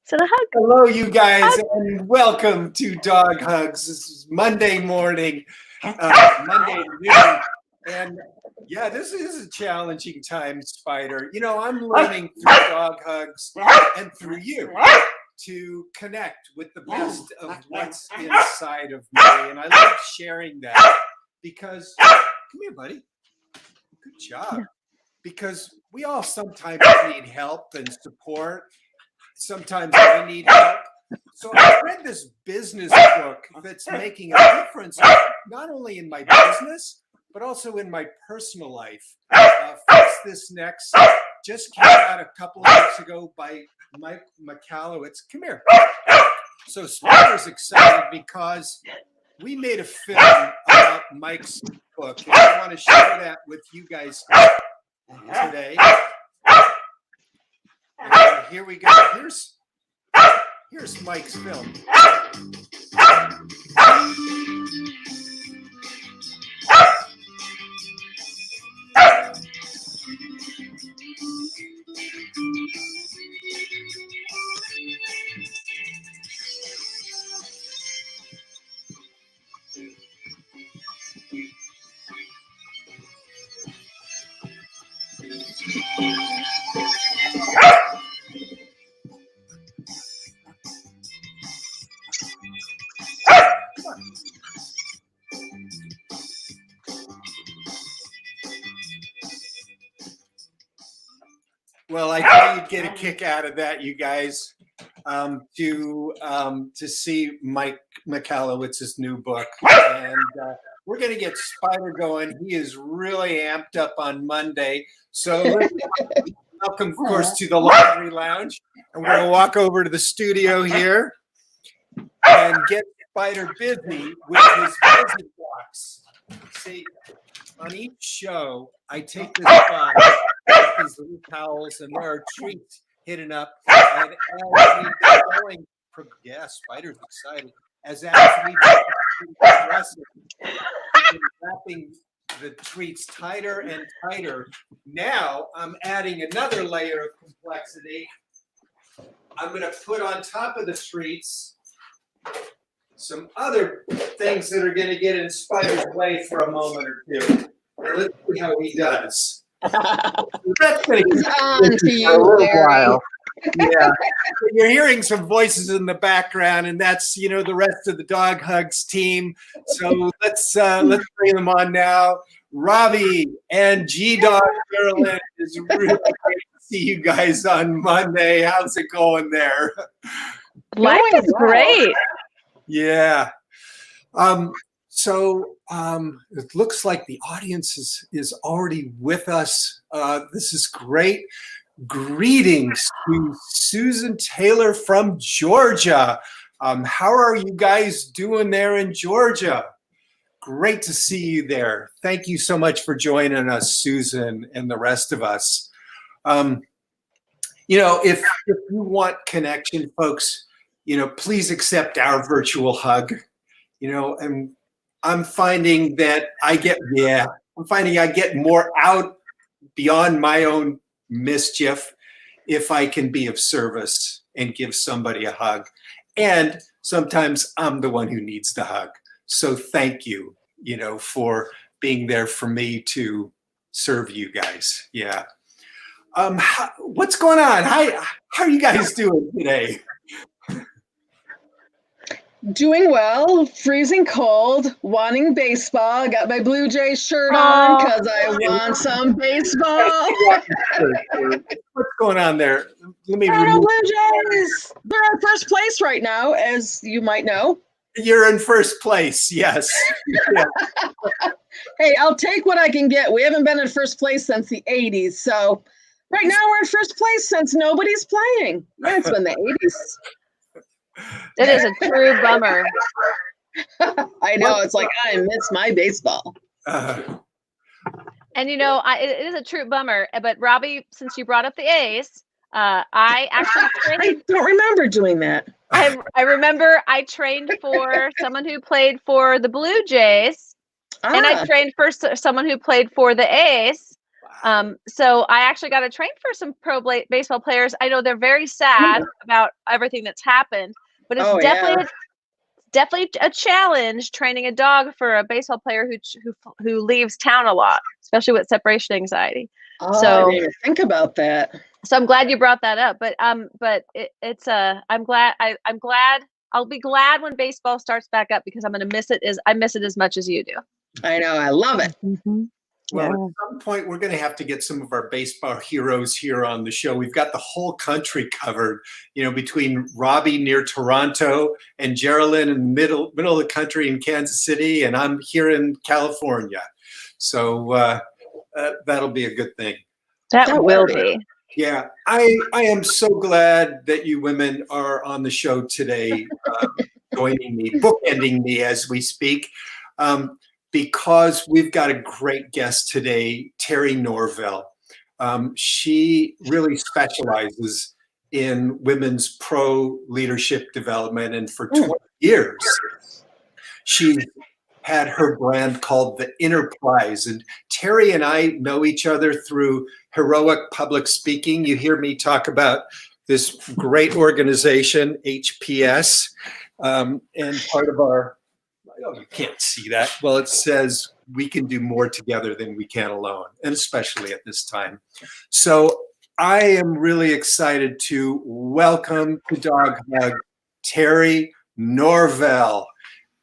So the hug. Hello, you guys, and welcome to Dog Hugs. This is Monday morning, Monday noon, and yeah, this is a challenging time, Spider. You know, I'm learning through Dog Hugs and through you to connect with the best of what's inside of me, and I love sharing that because, come here, buddy. Good job. Because we all sometimes need help and support. Sometimes I need help. So I read this business book that's making a difference, not only in my business, but also in my personal life. Fix This Next just came out a couple of weeks ago by Mike Michalowicz. Come here. So Spider's excited because we made a film about Mike's book, and I want to share that with you guys today. And here we go. Here's Mike's film. Well, I thought you'd get a kick out of that, you guys, to see Mike Michalowicz's new book, and we're going to get Spider going. He is really amped up on Monday, so welcome, of course, to the Laundry Lounge, and we're going to walk over to the studio here and get Spider busy with his busy box. See, on each show, I take this box, these little towels, and there are treats hidden up. And as we go going, yeah, Spider's excited. As we progress, wrapping the treats tighter and tighter. Now I'm adding another layer of complexity. I'm going to put on top of the treats some other things that are going to get in Spider's way for a moment or two. Now, let's see how he does. That's going to take a little while. Yeah, you're hearing some voices in the background, and that's the rest of the Dog Hugs team. So let's bring them on now. Robbie and G Dog Maryland, is really great to see you guys on Monday. How's it going there? Life is great. Yeah. So it looks like the audience is already with us. This is great. Greetings to Susan Taylor from Georgia. How are you guys doing there in Georgia? Great to see you there. Thank you so much for joining us, Susan, and the rest of us. If you want connection, folks, please accept our virtual hug. And I'm finding that I get more out beyond my own mischief if I can be of service and give somebody a hug. And sometimes I'm the one who needs the hug. So thank you, for being there for me to serve you guys. Yeah. What's going on? How are you guys doing today? Doing well, freezing cold, wanting baseball. I got my Blue Jays shirt on because I want some baseball. What's going on there? Let me Blue Jays. They're in first place right now, as you might know. You're in first place, yes. Yeah. Hey, I'll take what I can get. We haven't been in first place since the 80s. So right now we're in first place since nobody's playing. Yeah, it's been the 80s. It is a true bummer. I know. It's like, I miss my baseball. And it is a true bummer. But Robbie, since you brought up the A's, I don't remember doing that. I remember I trained for someone who played for the Blue Jays, and I trained for someone who played for the A's. So I actually got to train for some baseball players. I know they're very sad about everything that's happened, but it's definitely a challenge training a dog for a baseball player who leaves town a lot, especially with separation anxiety. Oh, So I didn't even think about that. So I'm glad you brought that up. But I'm glad I'll be glad when baseball starts back up, because I'm going to miss it as much as you do. I know, I love it. Mm-hmm. Well, at some point, we're going to have to get some of our baseball heroes here on the show. We've got the whole country covered, between Robbie near Toronto and Geraldine in the middle of the country in Kansas City, and I'm here in California. So that'll be a good thing. That will be. Yeah, I am so glad that you women are on the show today, joining me, bookending me as we speak. Because we've got a great guest today, Terri Norvell. She really specializes in women's pro leadership development, and for 20 years, she's had her brand called The Inner Prize. And Terri and I know each other through heroic public speaking. You hear me talk about this great organization, HPS, and part of our, oh, you can't see that. Well, it says we can do more together than we can alone, and especially at this time. So I am really excited to welcome to Dog Hug, Terri Norvell.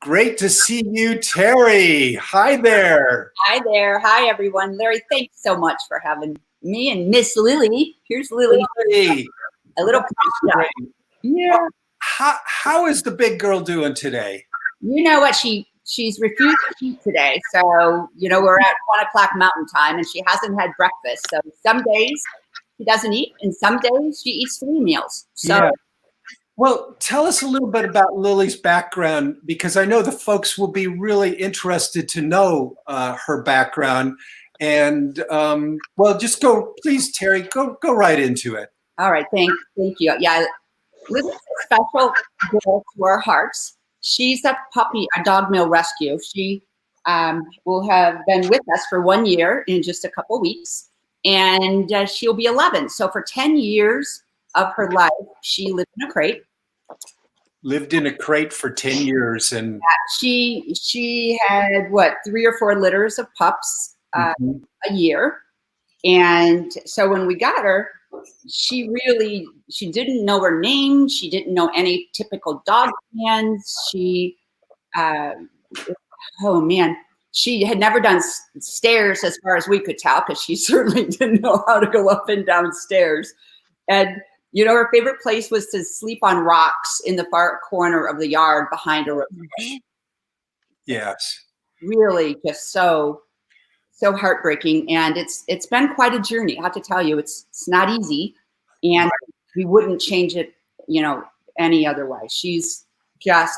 Great to see you, Terri. Hi there. Hi there. Hi, everyone. Larry, thanks so much for having me and Miss Lily. Here's Lily. Lily. A little yeah. How is the big girl doing today? You know what? She's refused to eat today. So, we're at 1:00 Mountain Time and she hasn't had breakfast. So some days she doesn't eat and some days she eats 3 meals. So. Yeah. Well, tell us a little bit about Lily's background, because I know the folks will be really interested to know her background. And just go, please, Terri, go right into it. All right, thank you. Yeah, Lily's a special girl to our hearts. She's a puppy, a dog meal rescue. She will have been with us for 1 year in just a couple weeks, and she'll be 11. So for 10 years of her life, she lived in a crate. Lived in a crate for 10 years, and she had 3 or 4 litters of pups a year. And so when we got her, she didn't know her name. She didn't know any typical dog commands. She had never done stairs as far as we could tell, because she certainly didn't know how to go up and down stairs. And her favorite place was to sleep on rocks in the far corner of the yard behind a bush. Yes. Really just so heartbreaking. And it's been quite a journey. I have to tell you, it's not easy, and we wouldn't change it, any other way. She's just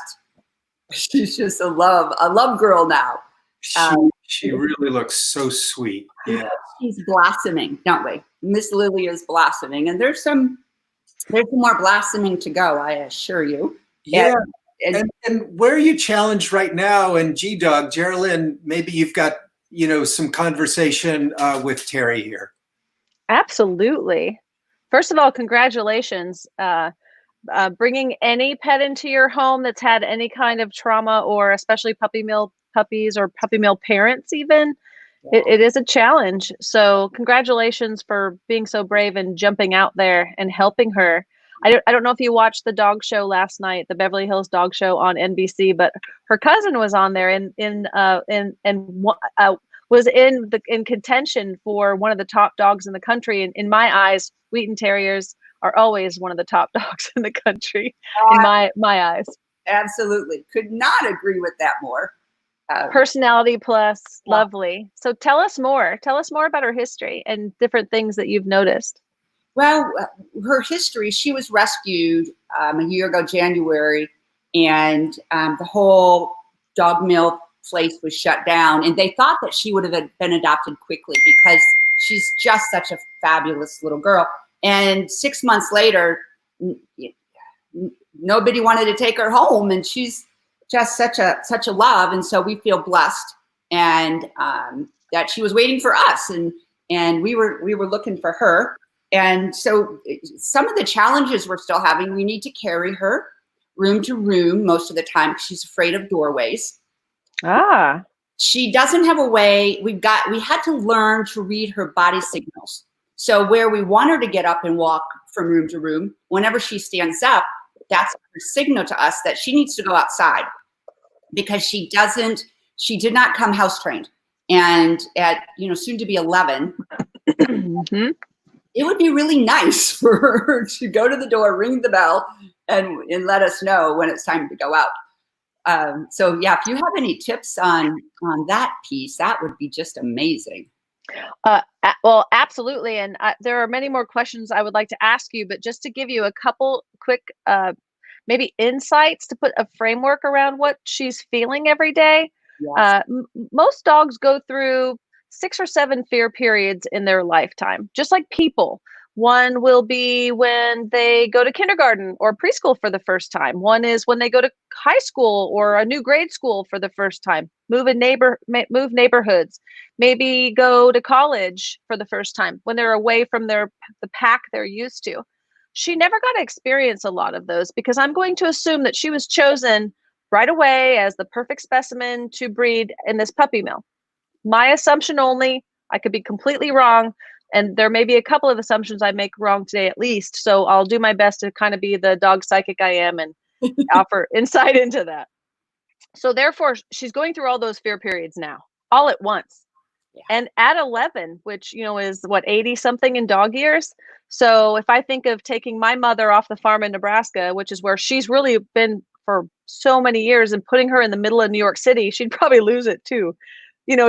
a love girl now. She really looks so sweet. Yeah. She's blossoming, don't we? Miss Lily is blossoming, and there's some more blossoming to go, I assure you. Yeah. And where are you challenged right now? And G-Dog, Geraldine, maybe you've got, some conversation with Terri here. Absolutely. First of all, congratulations. Bringing any pet into your home that's had any kind of trauma, or especially puppy mill puppies or puppy mill parents even, it is a challenge. So congratulations for being so brave and jumping out there and helping her. I don't know if you watched the dog show last night, the Beverly Hills Dog Show on NBC, but her cousin was on there and was in contention for one of the top dogs in the country. And in my eyes, Wheaten Terriers are always one of the top dogs in the country, in my eyes. Absolutely. Could not agree with that more. Personality plus, lovely. So tell us more about her history and different things that you've noticed. Well, her history, she was rescued a year ago, January, and the whole dog mill place was shut down. And they thought that she would have been adopted quickly because she's just such a fabulous little girl. And 6 months later, nobody wanted to take her home, and she's just such a love. And so we feel blessed, and that she was waiting for us. And and we were looking for her. And so some of the challenges we're still having, we need to carry her room to room most of the time because she's afraid of doorways. Ah. She doesn't have a way. We had to learn to read her body signals. So where we want her to get up and walk from room to room, whenever she stands up, that's her signal to us that she needs to go outside, because she did not come house trained. And at, soon to be 11, Mm-hmm. it would be really nice for her to go to the door, ring the bell, and let us know when it's time to go out. So yeah, if you have any tips on that piece, that would be just amazing. Well, absolutely. And there are many more questions I would like to ask you, but just to give you a couple quick, maybe insights to put a framework around what she's feeling every day. Yes. Most dogs go through 6 or 7 fear periods in their lifetime, just like people. One will be when they go to kindergarten or preschool for the first time. One is when they go to high school or a new grade school for the first time, move neighborhoods, maybe go to college for the first time when they're away from the pack they're used to. She never got to experience a lot of those because I'm going to assume that she was chosen right away as the perfect specimen to breed in this puppy mill. My assumption only, I could be completely wrong. And there may be a couple of assumptions I make wrong today at least. So I'll do my best to kind of be the dog psychic I am and offer insight into that. So therefore, she's going through all those fear periods now, all at once. Yeah. And at 11, which, is what, 80 something in dog years. So if I think of taking my mother off the farm in Nebraska, which is where she's really been for so many years, and putting her in the middle of New York City, she'd probably lose it too.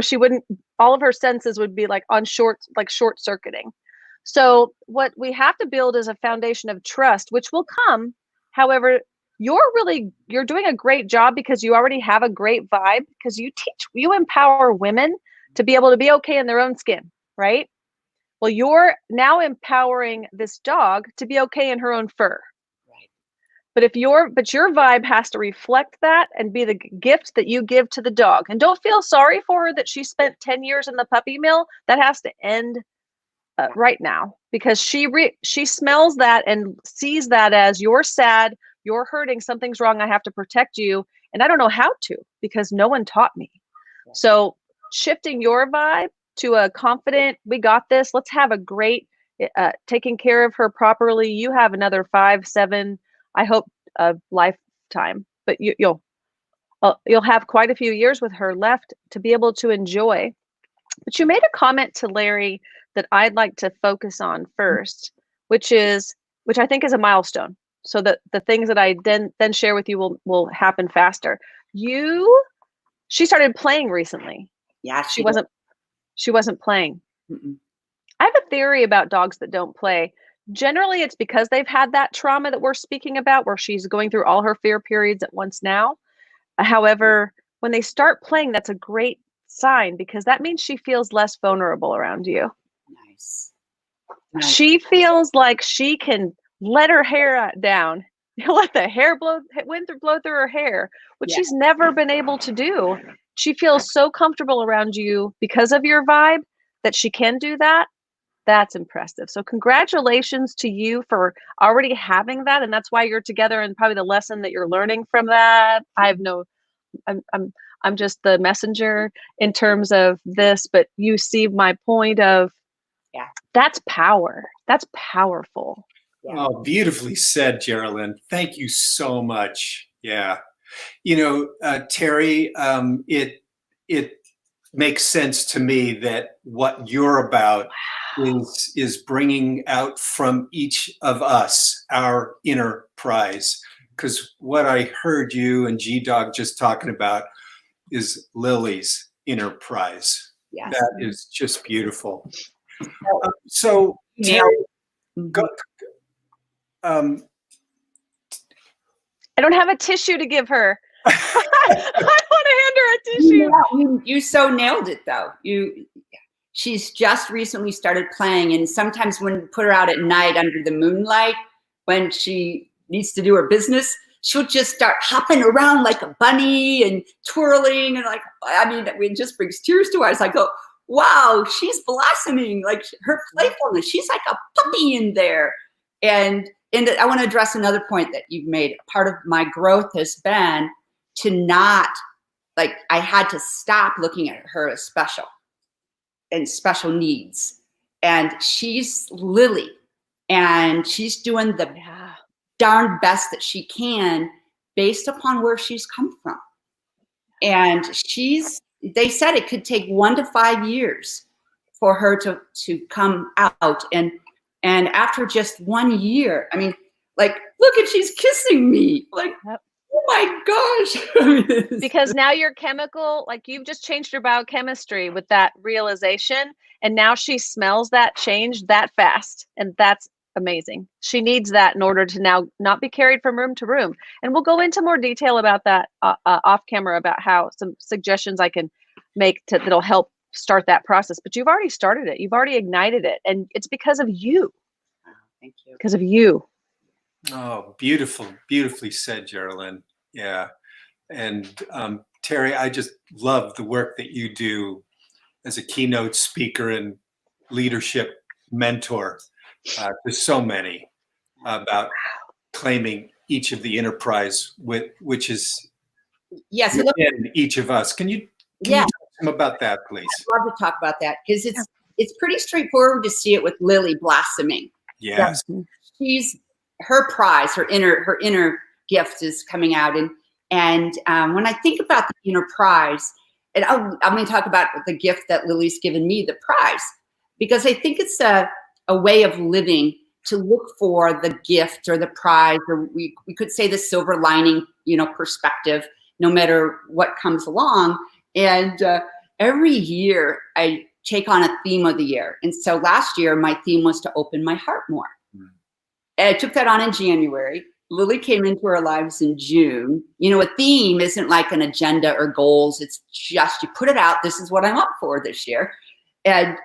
She wouldn't, all of her senses would be like short circuiting. So what we have to build is a foundation of trust, which will come. However, you're doing a great job because you already have a great vibe, because you empower women to be able to be okay in their own skin, right? Well, you're now empowering this dog to be okay in her own fur. But your vibe has to reflect that and be the gift that you give to the dog. And don't feel sorry for her that she spent 10 years in the puppy mill. That has to end right now, because she smells that and sees that as you're sad, you're hurting, something's wrong, I have to protect you. And I don't know how to, because no one taught me. So shifting your vibe to a confident, we got this, let's have a great, taking care of her properly. You have another 5, 7, I hope, a lifetime, but you'll have quite a few years with her left to be able to enjoy. But you made a comment to Larry that I'd like to focus on first, which I think is a milestone. So that the things that I then share with you will happen faster. She started playing recently. Yeah, she wasn't playing. Mm-mm. I have a theory about dogs that don't play. Generally, it's because they've had that trauma that we're speaking about, where she's going through all her fear periods at once now. However, when they start playing, that's a great sign, because that means she feels less vulnerable around you. Nice. She feels like she can let her hair down, let the wind blow through her hair, which she's never been able to do. She feels so comfortable around you because of your vibe that she can do that. That's impressive. So congratulations to you for already having that. And that's why you're together, and probably the lesson that you're learning from that. I'm just the messenger in terms of this, but you see my point of, that's power. That's powerful. Yeah. Oh, beautifully said, Geraldine. Thank you so much. Yeah. Terri, it makes sense to me that what you're about is bringing out from each of us our inner prize. Because what I heard you and G-Dog just talking about is Lily's inner prize. Yes. That is just beautiful. So, Terri, go. I don't have a tissue to give her. I want to hand her a tissue. Yeah, you so nailed it, though. She's just recently started playing, and sometimes when we put her out at night under the moonlight, when she needs to do her business, she'll just start hopping around like a bunny and twirling, and it just brings tears to our eyes. I go, wow, she's blossoming, like her playfulness. She's like a puppy in there. And I want to address another point that you've made. Part of my growth has been to not, like, I had to stop looking at her as special and special needs. And she's Lily, and she's doing the darn best that she can based upon where she's come from. And they said it could take 1 to 5 years for her to come out. And after just 1 year, I mean, like, look at, she's kissing me. Like, oh my gosh. Because now your chemical, like, you've just changed your biochemistry with that realization. And now she smells that change that fast. And that's amazing. She needs that in order to now not be carried from room to room. And we'll go into more detail about that off camera, about how some suggestions I can make that'll help start that process. But you've already started it. You've already ignited it. And it's because of you. Thank you. Because of you. Oh, beautiful. Beautifully said, Geraldine. Yeah. And Terri, I just love the work that you do as a keynote speaker and leadership mentor to so many about claiming each of the enterprise, which is in each of us. Can you talk to them about that, please? I'd love to talk about that, because it's pretty straightforward to see it with Lily blossoming. Yes. She's her prize, her inner gift is coming out. And when I think about the inner prize, and I'm going to talk about the gift that Lily's given me, the prize, because I think it's a way of living to look for the gift or the prize, or we could say the silver lining, perspective, no matter what comes along. And every year I take on a theme of the year. And so last year my theme was to open my heart more. And I took that on in January. Lily came into our lives in June. A theme isn't like an agenda or goals. It's just, you put it out. This is what I'm up for this year. And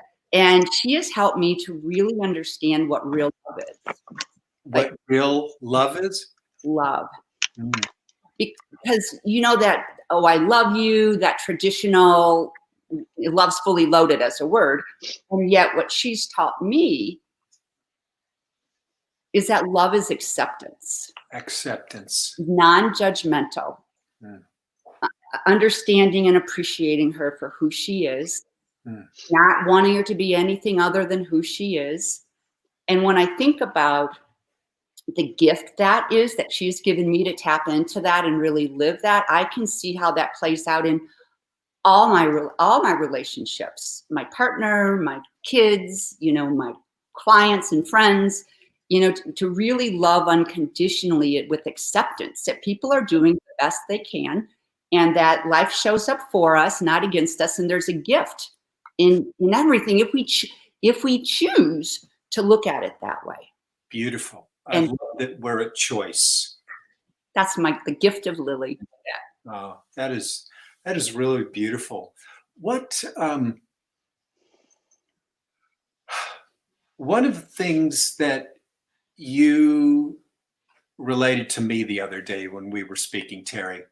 she has helped me to really understand what real love is. What real love is? Love. Because that, oh, I love you, that traditional, love's fully loaded as a word. And yet what she's taught me is that love is acceptance. Acceptance. Non-judgmental. Understanding and appreciating her for who she is. Not wanting her to be anything other than who she is. And when I think about the gift that is that she's given me to tap into that and really live that, I can see how that plays out in all my relationships, my partner, my kids, my clients and friends, to really love unconditionally with acceptance that people are doing the best they can, and that life shows up for us, not against us. And there's a gift in everything if we choose to look at it that way. Beautiful. I love that we're a choice. That's the gift of Lily. Oh, that is really beautiful. What one of the things that you related to me the other day when we were speaking, Terri,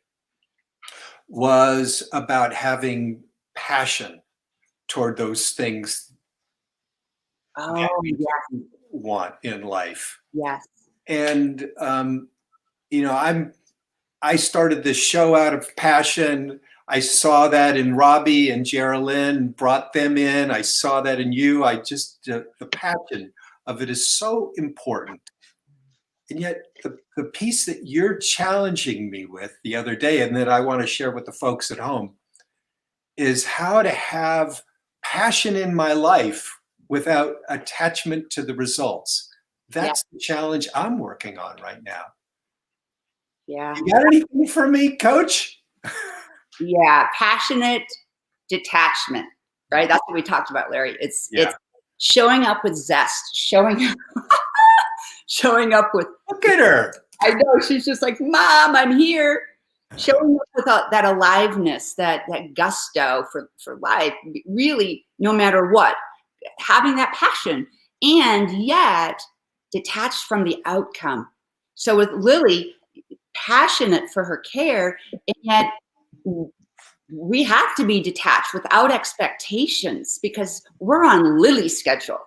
was about having passion toward those things that we want in life. Yes. And I started this show out of passion. I saw that in Robbie and Geraldine, brought them in. I saw that in you. The passion of it is so important. And yet the piece that you're challenging me with the other day, and that I want to share with the folks at home, is how to have passion in my life without attachment to the results. That's the challenge I'm working on right now. Yeah. You got anything for me, Coach? Yeah. Passionate detachment, right? That's what we talked about, Larry. It's showing up with zest, showing up with, look at her. I know, she's just like, Mom, I'm here. Showing up with that aliveness, that gusto for life, really, no matter what, having that passion, and yet detached from the outcome. So with Lily, passionate for her care, and yet we have to be detached without expectations because we're on Lily's schedule.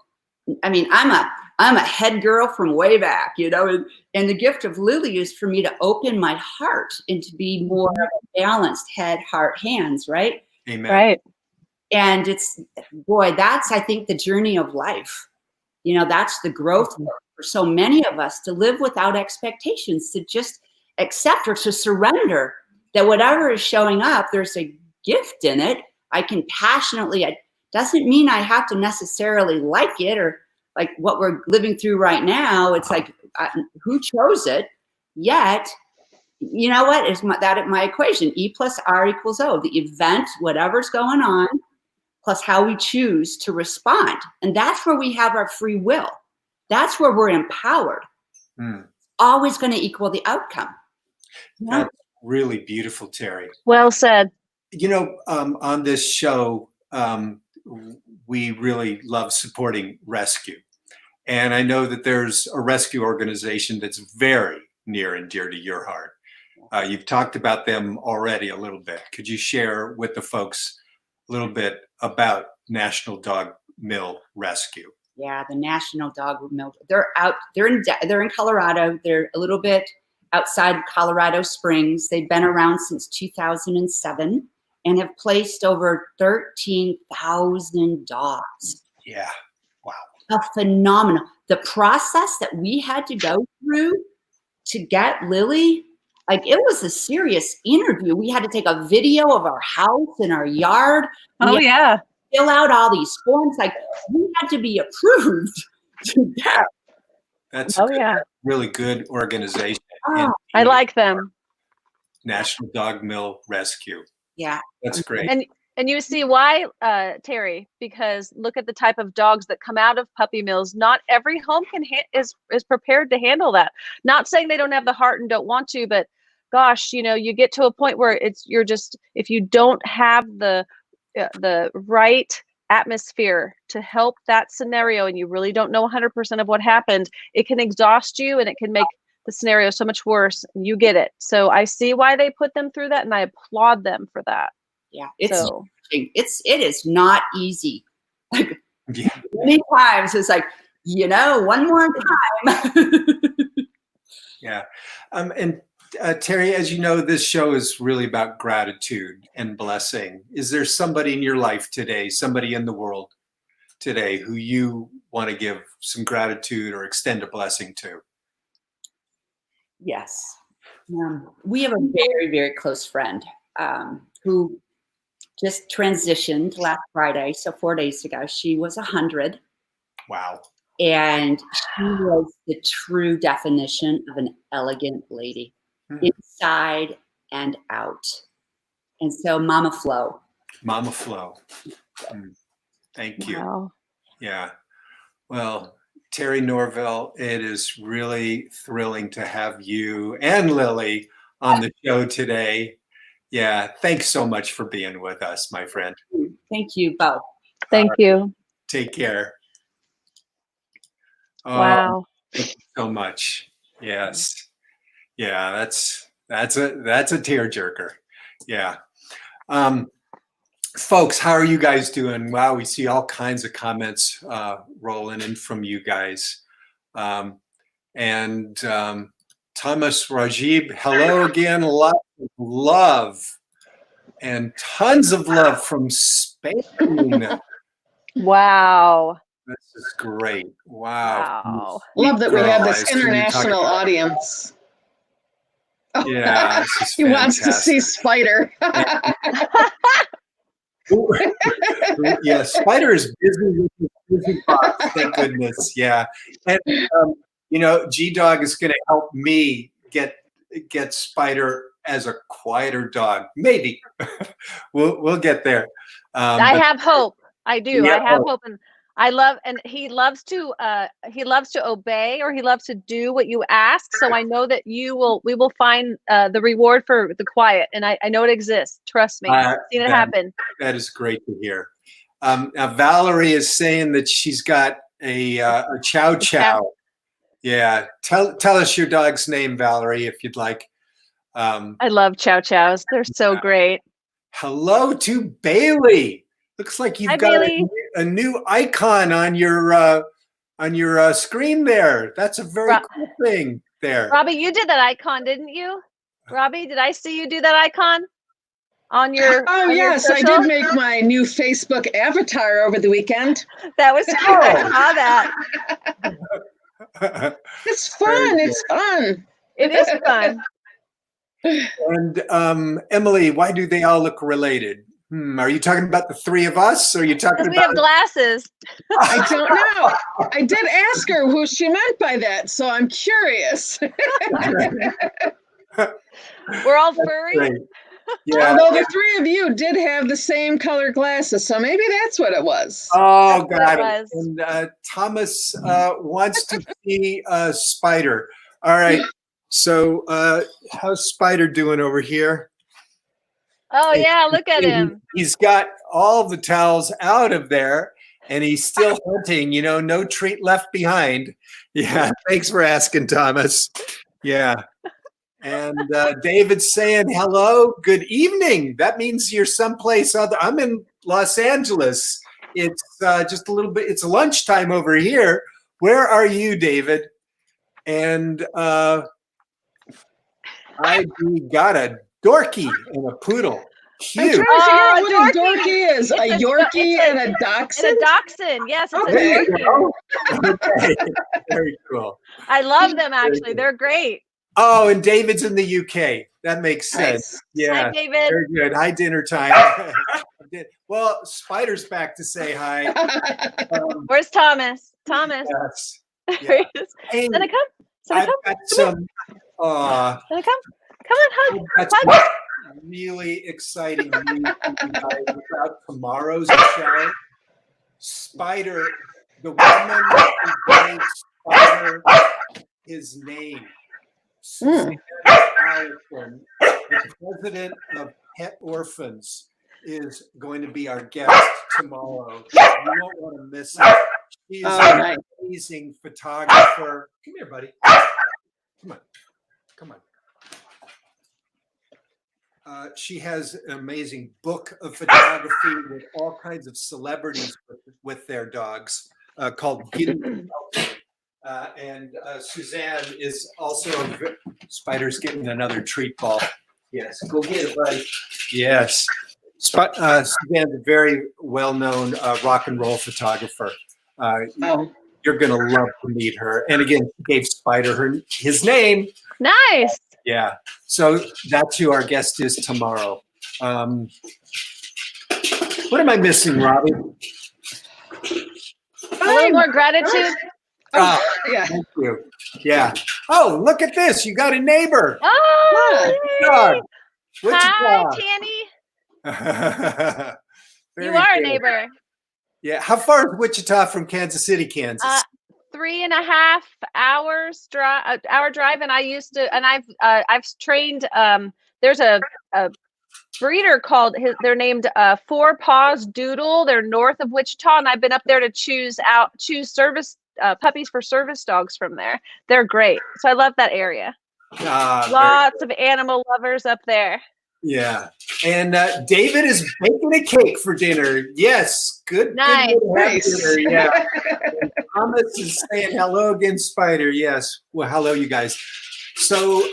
I mean, I'm a head girl from way back, you know, and the gift of Lily is for me to open my heart and to be more of a balanced head, heart, hands, right? Amen. Right. And it's, boy, that's, I think, the journey of life. You know, that's the growth for so many of us, to live without expectations, to just accept or to surrender that whatever is showing up, there's a gift in it. I can passionately, it doesn't mean I have to necessarily like it, or like what we're living through right now. It's like, who chose it? Yet, you know what, is my equation, E plus R equals O, the event, whatever's going on, plus how we choose to respond. And that's where we have our free will. That's where we're empowered. Always going to equal the outcome. Yeah. That's really beautiful, Terri. Well said. You know, on this show, we really love supporting rescue. And I know that there's a rescue organization that's very near and dear to your heart. You've talked about them already a little bit. Could you share with the folks a little bit about National Dog Mill Rescue? Yeah, the National Dog Mill. They're in Colorado. They're a little bit outside Colorado Springs. They've been around since 2007 and have placed over 13,000 dogs. Yeah. Wow. A phenomenal. The process that we had to go through to get Lily, like, it was a serious interview. We had to take a video of our house and our yard. Oh, yeah. Fill out all these forms. Like, we had to be approved to get. That's yeah. Really good organization. Oh, I like them. National Dog Mill Rescue. Yeah. That's great. And you see why, Terri, because look at the type of dogs that come out of puppy mills. Not every home is prepared to handle that. Not saying they don't have the heart and don't want to, but gosh, you know, you get to a point where if you don't have the right atmosphere to help that scenario, and you really don't know 100% of what happened, it can exhaust you and it can make the scenario so much worse. And you get it. So I see why they put them through that, and I applaud them for that. Yeah, it is not easy. Like, many times it's like, you know, one more time. Yeah. And Terri, as you know, this show is really about gratitude and blessing. Is there somebody in your life today, somebody in the world today, who you want to give some gratitude or extend a blessing to? Yes. We have a very, very close friend who just transitioned last Friday, so 4 days ago. She was 100. Wow. And she was the true definition of an elegant lady, inside and out. And so Mama Flo. Mama Flo. Thank you. Wow. Yeah. Well, Terri Norvell, it is really thrilling to have you and Lily on the show today. Yeah. Thanks so much for being with us, my friend. Thank you both. Thank you. Take care. Wow. Thank you so much. Yes. Yeah, that's a tearjerker. Yeah. Folks, how are you guys doing? Wow, we see all kinds of comments rolling in from you guys. And Thomas Rajib, hello again. Lots of love and tons of love from Spain. Wow. This is great. Wow. Love that we have this Can we talk international about- audience. Yeah, this is He wants to see fantastic. Spider. Yeah, Spider is busy with his busy box, thank goodness. Yeah. And you know, G-Dog is gonna help me get Spider as a quieter dog. Maybe. we'll get there. I have hope. I do. Yeah. I have hope, and I love, and he loves to obey, or he loves to do what you ask. So I know that we will find the reward for the quiet, and I know it exists. Trust me. I've seen it happen. That is great to hear. Now Valerie is saying that she's got a chow chow. Yeah. Tell us your dog's name, Valerie, if you'd like. I love chow chows. They're so great. hello to Bailey. Looks like you've Hi, got Bailey. a new icon on your screen there. That's a very cool thing there. Robbie, you did that icon, didn't you? Robbie, did I see you do that icon on your? Oh, on yes, your I social? did make my new Facebook avatar over the weekend. That was cute. I saw that. It's fun. It's fun. It is fun. And Emily, why do they all look related? Are you talking about the three of us? Or are you talking Because we about? have glasses. I don't know. I did ask her who she meant by that, so I'm curious. We're all furry. Great. Yeah. Although the three of you did have the same color glasses, so maybe that's what it was. Oh, That's got what it. it was. And Thomas wants to see Spider. All right. So how's Spider doing over here? Oh yeah, look at him. He's got all the towels out of there, and he's still hunting. No treat left behind. Yeah. Thanks for asking, Thomas. Yeah. And David's saying hello, good evening. That means you're someplace other. I'm in Los Angeles. It's just a little bit. It's lunchtime over here. Where are you, David? And I got a Dorky and a poodle. I'm Cute. trying to figure out what a Dorky. dorky is. A Yorkie and a Dachshund? It's a dachshund. Yes, it's There a you dorky. go. Okay. Very cool. I love them actually. Very They're great. Oh, and David's in the UK. That makes sense. Nice. Yeah. Hi, David. Very good. Hi, dinner time. Well, Spider's back to say hi. Where's Thomas? Thomas. Yes. There he is. Hey, Gonna come? Gonna I've come? got some. Gonna come? Come on, hug. I've got Hug. some really exciting news for you guys about tomorrow's show. Spider, the woman who gave Spider his name, Suzanne Allison, the president of Pet Orphans, is going to be our guest tomorrow. You won't want to miss it. She is an amazing photographer. Come here, buddy. Come on. Come on. She has an amazing book of photography with all kinds of celebrities with their dogs called Wheaten Terrier. And Suzanne is also Spider's getting another treat ball. Yes, go get it, buddy. Yes. Suzanne's a very well-known rock and roll photographer. You're going to love to meet her. And again, she gave Spider his name. Nice. Yeah. So that's who our guest is tomorrow. What am I missing, Robbie? A little more gratitude. Yeah. Thank you. Yeah. Oh, look at this. You got a neighbor. Oh, Dog. yay. What's Hi, your Tanny. dog? You Very are a good. neighbor. Yeah. How far is Wichita from Kansas City, Kansas? 3.5 hours hour drive, and I've trained. There's a breeder called they're named Four Paws Doodle. They're north of Wichita, and I've been up there to choose service puppies for service dogs from there. They're great, so I love that area. Lots of animal lovers up there. Yeah. And David is baking a cake for dinner. Yes. Good. Nice. Good way to have dinner. Yeah. And Thomas is saying hello again, Spider. Yes. Well, hello, you guys. So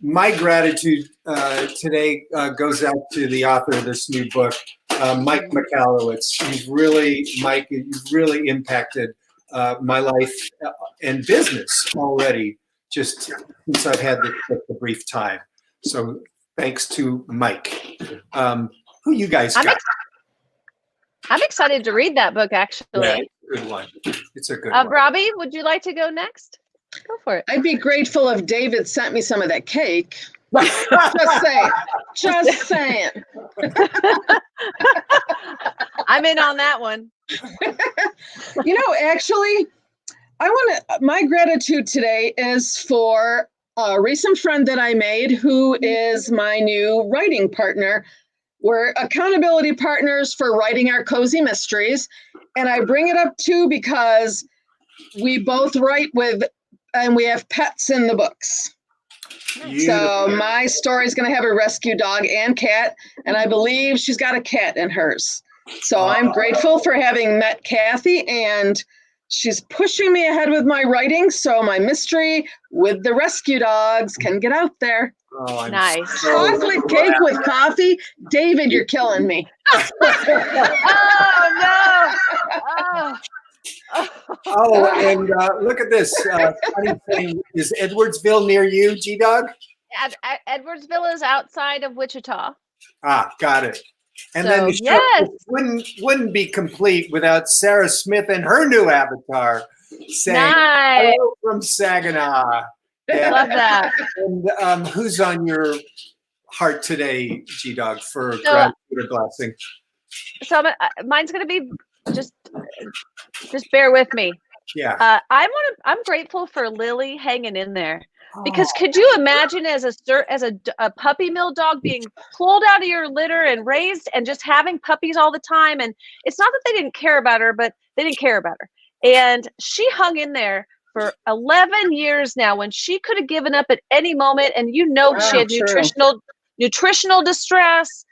my gratitude today goes out to the author of this new book, Mike Michalowicz. Mike, you've really impacted my life and business already, just since I've had the brief time. So thanks to Mike. Who you guys got? I'm excited to read that book, actually. Yeah, it's a good one. It's a good one. Robbie, would you like to go next? Go for it. I'd be grateful if David sent me some of that cake. Just saying. Just saying. I'm in on that one. Actually, my gratitude today is for a recent friend that I made who is my new writing partner. We're accountability partners for writing our cozy mysteries. And I bring it up too because we both write with, and we have pets in the books. So my story's going to have a rescue dog and cat, and I believe she's got a cat in hers. So I'm grateful for having met Kathy, and she's pushing me ahead with my writing, so my mystery with the rescue dogs can get out there. Oh, I'm Nice. Chocolate cake with coffee? David, you're killing me. Oh no! Oh, and look at this. Funny thing. Is Edwardsville near you, G-Dog? Edwardsville is outside of Wichita. Ah, got it. And So, then the show yes. wouldn't be complete without Sarah Smith and her new avatar saying Nice. hello from Saginaw. Love that. And who's on your heart today, G-Dog, for So- gratitude or blessing? So mine's gonna be just bear with me. Yeah. I'm grateful for Lily hanging in there. Because could you imagine as a puppy mill dog being pulled out of your litter and raised and just having puppies all the time? And it's not that they didn't care about her, but they didn't care about her. And she hung in there for 11 years now when she could have given up at any moment. And she had nutritional distress,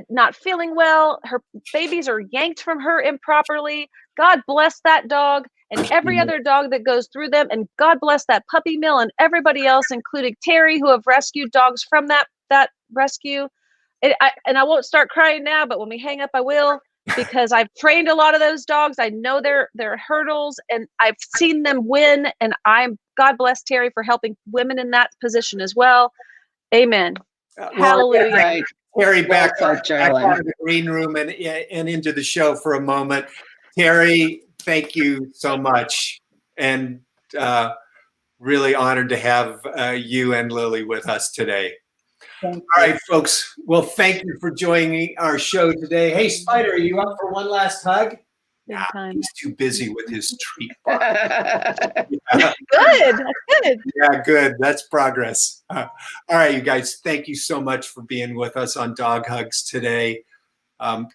not feeling well. Her babies are yanked from her improperly. God bless that dog and every other dog that goes through them. And God bless that puppy mill and everybody else, including Terry, who have rescued dogs from that rescue. And I won't start crying now, but when we hang up, I will, because I've trained a lot of those dogs. I know their hurdles and I've seen them win. And God bless Terry for helping women in that position as well. Amen. Hallelujah. Right. Terry, back Well out said, of the green room and into the show for a moment. Terry, thank you so much. And really honored to have you and Lily with us today. All right, folks. Well, thank you for joining our show today. Hey, Spider, are you up for one last hug? Yeah, he's too busy with his treat bar. Yeah. Good. That's good. Yeah, good. That's progress. All right, you guys, thank you so much for being with us on Dog Hugs today.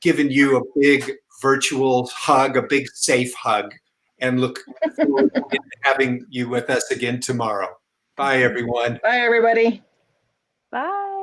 Giving you a big virtual hug, a big safe hug, and look forward to having you with us again tomorrow. Bye, everyone. Bye, everybody. Bye.